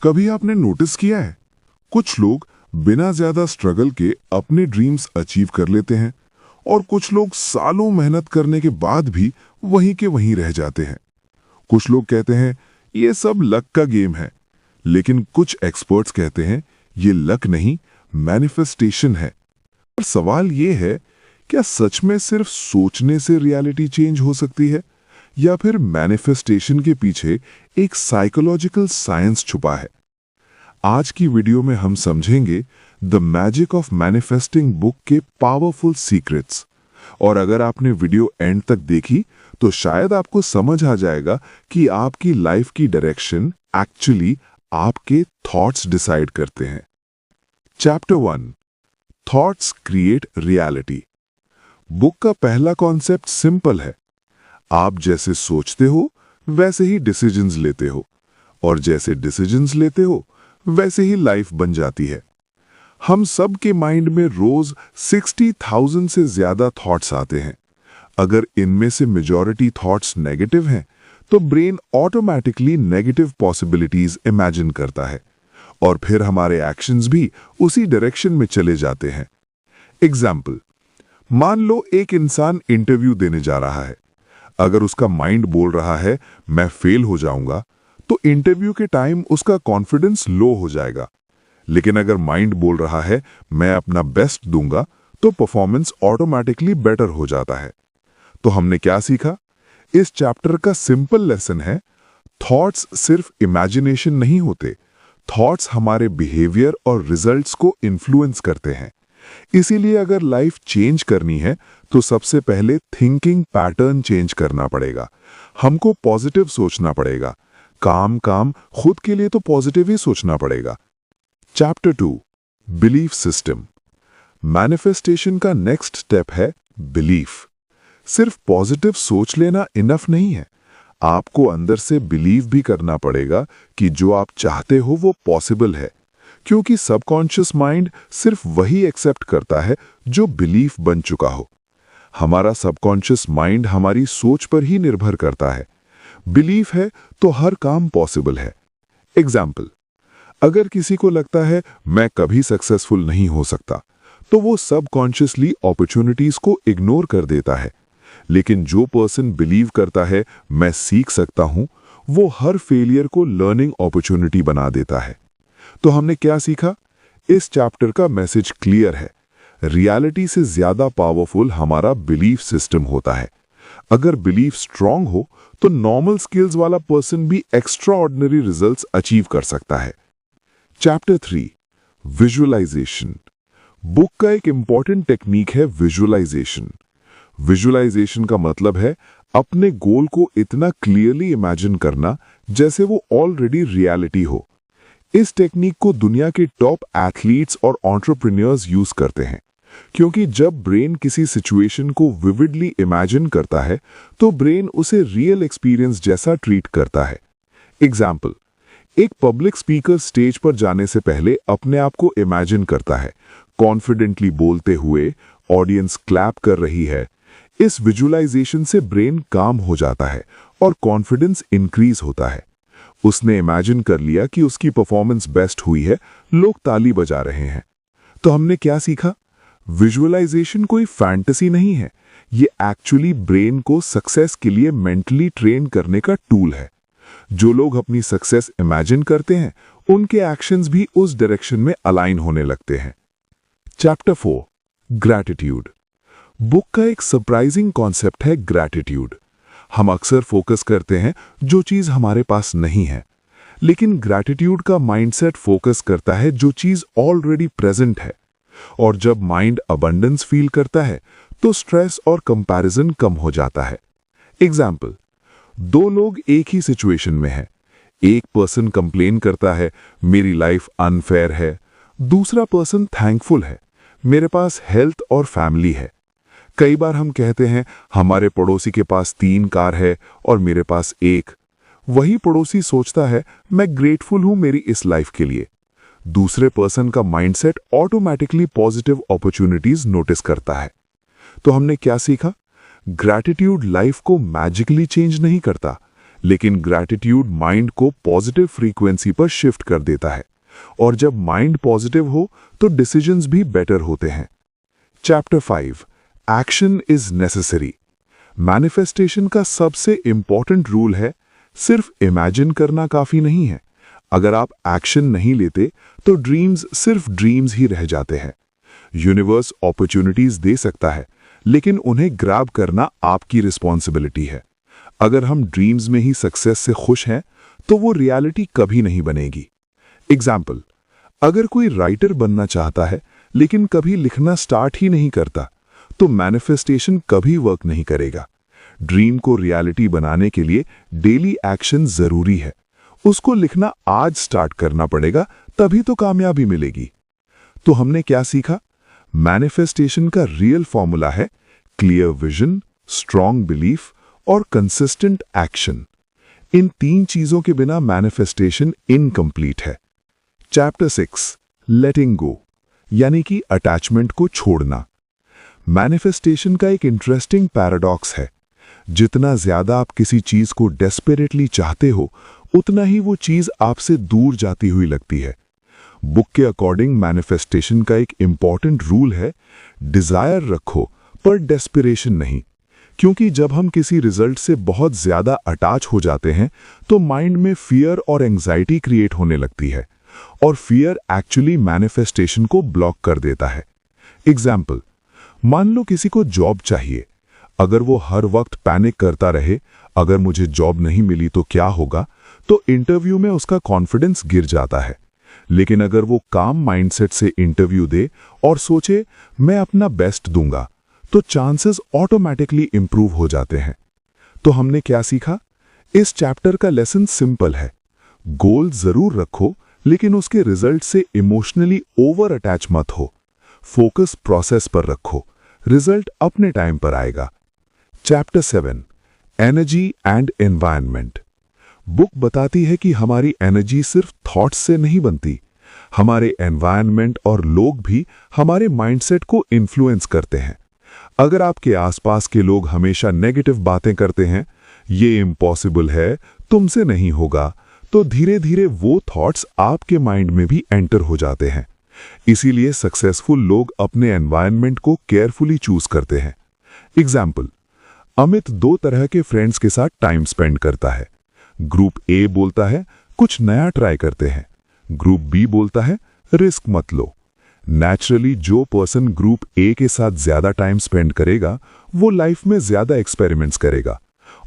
कभी आपने नोटिस किया है, कुछ लोग बिना ज्यादा स्ट्रगल के अपने ड्रीम्स अचीव कर लेते हैं और कुछ लोग सालों मेहनत करने के बाद भी वहीं के वहीं रह जाते हैं। कुछ लोग कहते हैं ये सब लक का गेम है, लेकिन कुछ एक्सपर्ट्स कहते हैं ये लक नहीं, मैनिफेस्टेशन है। और सवाल ये है, क्या सच में सिर्फ सोचने से रियलिटी चेंज हो सकती है या फिर मैनिफेस्टेशन के पीछे एक साइकोलॉजिकल साइंस छुपा है? आज की वीडियो में हम समझेंगे the magic of manifesting book के पावरफुल सीक्रेट्स। और अगर आपने वीडियो एंड तक देखी तो शायद आपको समझ आ जाएगा कि आपकी लाइफ की डायरेक्शन एक्चुअली आपके थॉट्स डिसाइड करते हैं। Chapter 1, thoughts create reality. Book का पहला कॉन्सेप्ट सिंपल है। आप जैसे सोचते हो वैसे ही डिसीजंस लेते हो, और जैसे डिसीजंस लेते हो वैसे ही लाइफ बन जाती है। हम सब के माइंड में रोज 60,000 से ज्यादा थॉट्स आते हैं। अगर इनमें से मेजॉरिटी थॉट्स नेगेटिव हैं, तो brain automatically negative possibilities imagine करता है और फिर हमारे एक्शंस भी उसी डायरेक्शन में चले जाते हैं। एग्जाम्पल, मान लो एक इंसान इंटरव्यू देने जा रहा है। अगर उसका माइंड बोल रहा है मैं फेल हो जाऊंगा, तो इंटरव्यू के टाइम उसका कॉन्फिडेंस लो हो जाएगा। लेकिन अगर माइंड बोल रहा है मैं अपना बेस्ट दूंगा, तो परफॉर्मेंस ऑटोमेटिकली बेटर हो जाता है। तो हमने क्या सीखा? इस चैप्टर का सिंपल लेसन है, थॉट्स सिर्फ इमेजिनेशन नहीं होते, थॉट्स हमारे बिहेवियर और रिजल्ट्स को इन्फ्लुएंस करते हैं। इसीलिए अगर लाइफ चेंज करनी है तो सबसे पहले थिंकिंग पैटर्न चेंज करना पड़ेगा। हमको पॉजिटिव सोचना पड़ेगा। काम खुद के लिए तो पॉजिटिव ही सोचना पड़ेगा। Chapter 2, belief system. मैनिफेस्टेशन का नेक्स्ट स्टेप है बिलीफ। सिर्फ पॉजिटिव सोच लेना इनफ नहीं है, आपको अंदर से बिलीव भी करना पड़ेगा कि जो आप चाहते हो वो पॉसिबल है, क्योंकि सबकॉन्शियस माइंड सिर्फ वही एक्सेप्ट करता है जो बिलीफ बन चुका हो। हमारा सबकॉन्शियस माइंड हमारी सोच पर ही निर्भर करता है। बिलीफ है तो हर काम पॉसिबल है। एग्जाम्पल, अगर किसी को लगता है मैं कभी सक्सेसफुल नहीं हो सकता, तो वो सबकॉन्शियसली अपॉर्चुनिटीज को इग्नोर कर देता है। लेकिन जो पर्सन बिलीव करता है मैं सीख सकता हूं, वो हर फेलियर को लर्निंग अपॉर्चुनिटी बना देता है। तो हमने क्या सीखा? इस चैप्टर का मैसेज क्लियर है, रियलिटी से ज्यादा पावरफुल हमारा बिलीफ सिस्टम होता है। अगर बिलीफ स्ट्रांग हो तो नॉर्मल स्किल्स वाला पर्सन भी एक्स्ट्रा ऑर्डिनरी रिजल्ट्स अचीव कर सकता है। Chapter 3, visualisation. बुक का एक इंपॉर्टेंट टेक्निक है विजुअलाइजेशन। विजुअलाइजेशन का मतलब है अपने गोल को इतना क्लियरली इमेजिन करना जैसे वो ऑलरेडी रियलिटी हो। इस टेक्निक को दुनिया के टॉप एथलीट्स और एंटरप्रेन्योर्स यूज करते हैं, क्योंकि जब ब्रेन किसी सिचुएशन को विविडली इमेजिन करता है तो ब्रेन उसे रियल एक्सपीरियंस जैसा ट्रीट करता है। एग्जाम्पल, एक पब्लिक स्पीकर स्टेज पर जाने से पहले अपने आप को इमेजिन करता है कॉन्फिडेंटली बोलते हुए, ऑडियंस क्लैप कर रही है। इस विजुअलाइजेशन से ब्रेन काम हो जाता है और कॉन्फिडेंस इंक्रीज होता है। उसने इमेजिन कर लिया कि उसकी परफॉर्मेंस बेस्ट हुई है, लोग ताली बजा रहे हैं। तो हमने क्या सीखा? विजुअलाइजेशन कोई फैंटेसी नहीं है, ये एक्चुअली ब्रेन को सक्सेस के लिए मेंटली ट्रेन करने का टूल है। जो लोग अपनी सक्सेस इमेजिन करते हैं उनके एक्शंस भी उस डायरेक्शन में अलाइन होने लगते हैं। Chapter 4, gratitude. बुक का एक सरप्राइजिंग कॉन्सेप्ट है ग्रैटिट्यूड। हम अक्सर फोकस करते हैं जो चीज हमारे पास नहीं है, लेकिन ग्रैटिट्यूड का माइंडसेट फोकस करता है जो चीज ऑलरेडी प्रेजेंट है। और जब माइंड अबंडेंस फील करता है तो स्ट्रेस और कंपैरिजन कम हो जाता है। एग्जाम्पल, दो लोग एक ही सिचुएशन में हैं। एक पर्सन कंप्लेन करता है मेरी लाइफ अनफेयर है, दूसरा पर्सन थैंकफुल है मेरे पास हेल्थ और फैमिली है। कई बार हम कहते हैं हमारे पड़ोसी के पास 3 कार है और मेरे पास 1। वही पड़ोसी सोचता है मैं ग्रेटफुल हूं मेरी इस लाइफ के लिए। दूसरे पर्सन का mindset automatically positive opportunities notice करता है। तो हमने क्या सीखा? ग्रैटिट्यूड लाइफ को मैजिकली चेंज नहीं करता, लेकिन ग्रैटिट्यूड माइंड को पॉजिटिव फ्रीक्वेंसी पर शिफ्ट कर देता है, और जब माइंड पॉजिटिव हो तो डिसीजंस भी बेटर होते हैं। Chapter 5, action is necessary. Manifestation का सबसे इंपॉर्टेंट रूल है, सिर्फ इमेजिन करना काफी नहीं है। अगर आप एक्शन नहीं लेते तो ड्रीम्स सिर्फ ड्रीम्स ही रह जाते हैं। यूनिवर्स अपॉर्चुनिटीज दे सकता है, लेकिन उन्हें ग्रैब करना आपकी रिस्पॉन्सिबिलिटी है। अगर हम ड्रीम्स में ही सक्सेस से खुश हैं तो वो रियलिटी कभी नहीं बनेगी। एग्जाम्पल, अगर कोई राइटर बनना चाहता है लेकिन कभी लिखना स्टार्ट ही नहीं करता तो मैनिफेस्टेशन कभी वर्क नहीं करेगा। ड्रीम को रियलिटी बनाने के लिए डेली एक्शन जरूरी है। उसको लिखना आज स्टार्ट करना पड़ेगा, तभी तो कामयाबी मिलेगी। तो हमने क्या सीखा? मैनिफेस्टेशन का रियल फॉर्मूला है क्लियर विजन, स्ट्रॉन्ग बिलीफ और कंसिस्टेंट एक्शन। इन 3 चीजों के बिना मैनिफेस्टेशन इनकम्प्लीट है। चैप्टर 6, लेटिंग गो, यानी कि अटैचमेंट को छोड़ना। मैनिफेस्टेशन का एक इंटरेस्टिंग पैराडॉक्स है। जितना ज्यादा आप किसी चीज को डेस्परेटली चाहते हो, उतना ही वो चीज आपसे दूर जाती हुई लगती है। बुक के अकॉर्डिंग मैनिफेस्टेशन का एक इंपॉर्टेंट रूल है, डिजायर रखो पर डेस्पिरेशन नहीं। क्योंकि जब हम किसी रिजल्ट से बहुत ज्यादा अटैच हो जाते हैं तो माइंड में फियर और एंजाइटी क्रिएट होने लगती है, और फियर एक्चुअली मैनिफेस्टेशन को ब्लॉक कर देता है। एग्जाम्पल, मान लो किसी को जॉब चाहिए। अगर वो हर वक्त पैनिक करता रहे, अगर मुझे जॉब नहीं मिली तो क्या होगा, तो इंटरव्यू में उसका कॉन्फिडेंस गिर जाता है। लेकिन अगर वो काम माइंडसेट से इंटरव्यू दे और सोचे मैं अपना बेस्ट दूंगा, तो चांसेस ऑटोमेटिकली इंप्रूव हो जाते हैं। तो हमने क्या सीखा? इस चैप्टर का लेसन सिंपल है, गोल जरूर रखो लेकिन उसके रिजल्ट से इमोशनली ओवर अटैच मत हो। फोकस प्रोसेस पर रखो, रिजल्ट अपने टाइम पर आएगा। Chapter 7, energy and environment. Book बताती है कि हमारी एनर्जी सिर्फ थॉट्स से नहीं बनती। हमारे एनवायरनमेंट और लोग भी हमारे माइंडसेट को इन्फ्लुएंस करते हैं। अगर आपके आसपास के लोग हमेशा नेगेटिव बातें करते हैं, ये इम्पॉसिबल है, तुमसे नहीं होगा, तो धीरे धीरे वो थॉट्स आपके माइंड में भी एंटर हो जाते हैं। इसीलिए सक्सेसफुल लोग अपने एनवायरनमेंट को केयरफुली चूज करते हैं। एग्जाम्पल, अमित 2 तरह के फ्रेंड्स के साथ टाइम स्पेंड करता है। ग्रुप ए बोलता है कुछ नया ट्राई करते हैं, ग्रुप बी बोलता है रिस्क मत लो। नेचुरली जो पर्सन ग्रुप ए के साथ ज्यादा टाइम स्पेंड करेगा वो लाइफ में ज्यादा एक्सपेरिमेंट्स करेगा,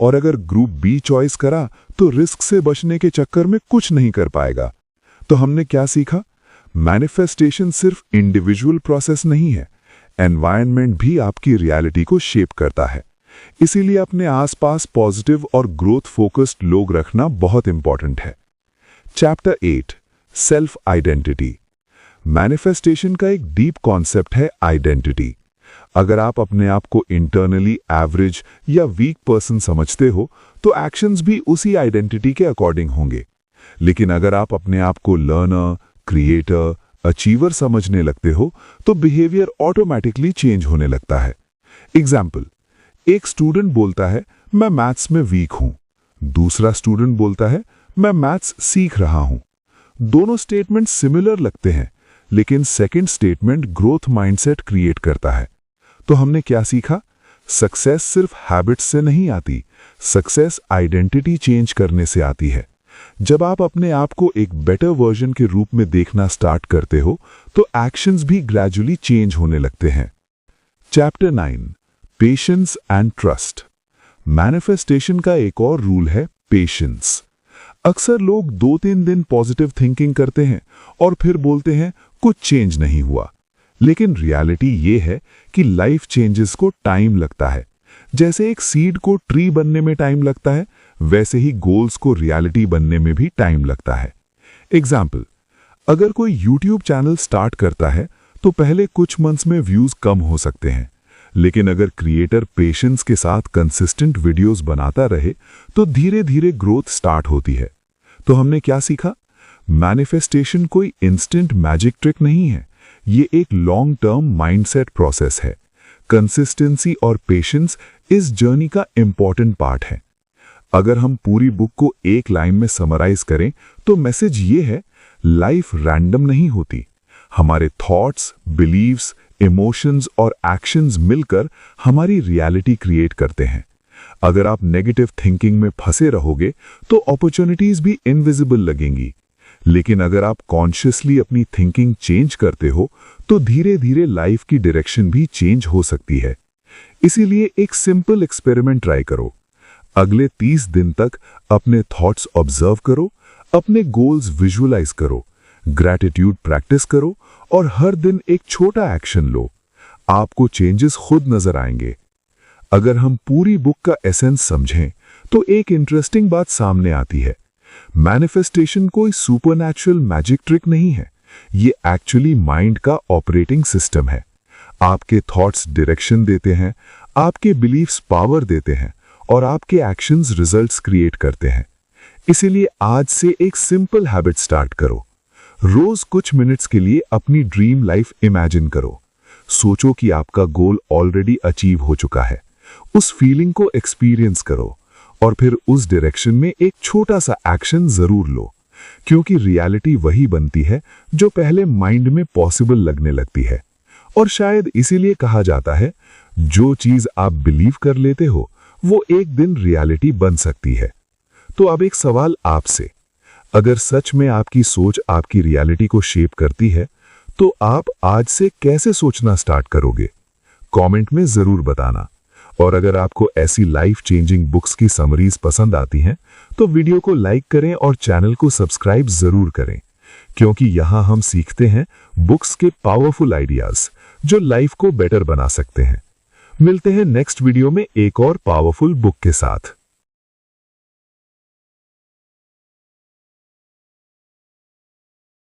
और अगर ग्रुप बी चॉइस करा तो रिस्क से बचने के चक्कर में कुछ नहीं कर पाएगा। तो हमने क्या सीखा? मैनिफेस्टेशन सिर्फ इंडिविजुअल प्रोसेस नहीं है, एनवायरनमेंट भी आपकी रियलिटी को शेप करता है। इसीलिए अपने आसपास पॉजिटिव और ग्रोथ फोकस्ड लोग रखना बहुत इंपॉर्टेंट है। Chapter 8, self identity. मैनिफेस्टेशन का एक डीप कॉन्सेप्ट है आइडेंटिटी। अगर आप अपने आप को इंटरनली एवरेज या वीक पर्सन समझते हो तो एक्शंस भी उसी आइडेंटिटी के अकॉर्डिंग होंगे। लेकिन अगर आप अपने आप को लर्नर, क्रिएटर, अचीवर समझने लगते हो तो बिहेवियर ऑटोमेटिकली चेंज होने लगता है। एग्जाम्पल, एक स्टूडेंट बोलता है मैं मैथ्स में वीक हूं, दूसरा स्टूडेंट बोलता है मैं मैथ्स सीख रहा हूं। दोनों स्टेटमेंट सिमिलर लगते हैं, लेकिन second statement growth mindset create करता है। तो हमने क्या सीखा? सक्सेस सिर्फ हैबिट्स से नहीं आती, सक्सेस आइडेंटिटी चेंज करने से आती है। जब आप अपने आप को एक बेटर वर्जन के रूप में देखना स्टार्ट करते हो तो एक्शंस भी ग्रेजुअली चेंज होने लगते हैं। Chapter 9, patience and trust. Manifestation का एक और रूल है पेशेंस। अक्सर लोग 2-3 दिन पॉजिटिव थिंकिंग करते हैं और फिर बोलते हैं कुछ चेंज नहीं हुआ। लेकिन रियलिटी ये है कि लाइफ चेंजेस को टाइम लगता है। जैसे एक सीड को ट्री बनने में टाइम लगता है, वैसे ही गोल्स को रियलिटी बनने में भी टाइम लगता है। एग्जाम्पल, अगर कोई यूट्यूब चैनल स्टार्ट करता है तो पहले कुछ मंथ्स में व्यूज कम हो सकते हैं, लेकिन अगर क्रिएटर पेशेंस के साथ कंसिस्टेंट वीडियोस बनाता रहे तो धीरे धीरे ग्रोथ स्टार्ट होती है। तो हमने क्या सीखा? मैनिफेस्टेशन कोई इंस्टेंट मैजिक ट्रिक नहीं है, ये एक लॉन्ग टर्म माइंडसेट प्रोसेस है। कंसिस्टेंसी और पेशेंस इस जर्नी का इंपॉर्टेंट पार्ट है। अगर हम पूरी बुक को एक लाइन में समराइज करें तो मैसेज ये है, लाइफ रैंडम नहीं होती। हमारे थॉट्स, बिलीव्स, इमोशंस और एक्शंस मिलकर हमारी रियलिटी क्रिएट करते हैं। अगर आप नेगेटिव थिंकिंग में फंसे रहोगे तो अपॉर्चुनिटीज भी इनविजिबल लगेंगी, लेकिन अगर आप कॉन्शियसली अपनी थिंकिंग चेंज करते हो तो धीरे धीरे लाइफ की डायरेक्शन भी चेंज हो सकती है। इसीलिए एक सिंपल एक्सपेरिमेंट ट्राई करो। अगले 30 दिन तक अपने थॉट्स ऑब्जर्व करो, अपने गोल्स विजुअलाइज करो, ग्रैटिट्यूड प्रैक्टिस करो और हर दिन एक छोटा एक्शन लो। आपको चेंजेस खुद नजर आएंगे। अगर हम पूरी बुक का एसेंस समझें तो एक इंटरेस्टिंग बात सामने आती है। मैनिफेस्टेशन कोई सुपरनैचुरल मैजिक ट्रिक नहीं है, ये एक्चुअली माइंड का ऑपरेटिंग सिस्टम है। आपके थॉट्स डायरेक्शन देते हैं, आपके बिलीफ्स पावर देते हैं और आपके एक्शंस रिजल्ट्स क्रिएट करते हैं। इसीलिए आज से एक सिंपल हैबिट स्टार्ट करो। रोज कुछ मिनट्स के लिए अपनी ड्रीम लाइफ इमेजिन करो। सोचो कि आपका गोल ऑलरेडी अचीव हो चुका है। उस फीलिंग को एक्सपीरियंस करो और फिर उस डायरेक्शन में एक छोटा सा एक्शन जरूर लो, क्योंकि रियलिटी वही बनती है जो पहले माइंड में पॉसिबल लगने लगती है। और शायद इसीलिए कहा जाता है, जो चीज आप बिलीव कर लेते हो वो एक दिन रियलिटी बन सकती है। तो अब एक सवाल आपसे, अगर सच में आपकी सोच आपकी रियलिटी को शेप करती है तो आप आज से कैसे सोचना स्टार्ट करोगे? कमेंट में जरूर बताना। और अगर आपको ऐसी लाइफ चेंजिंग बुक्स की समरीज पसंद आती हैं तो वीडियो को लाइक करें और चैनल को सब्सक्राइब जरूर करें, क्योंकि यहां हम सीखते हैं बुक्स के पावरफुल आइडियाज जो लाइफ को बेटर बना सकते हैं। मिलते हैं नेक्स्ट वीडियो में एक और पावरफुल बुक के साथ।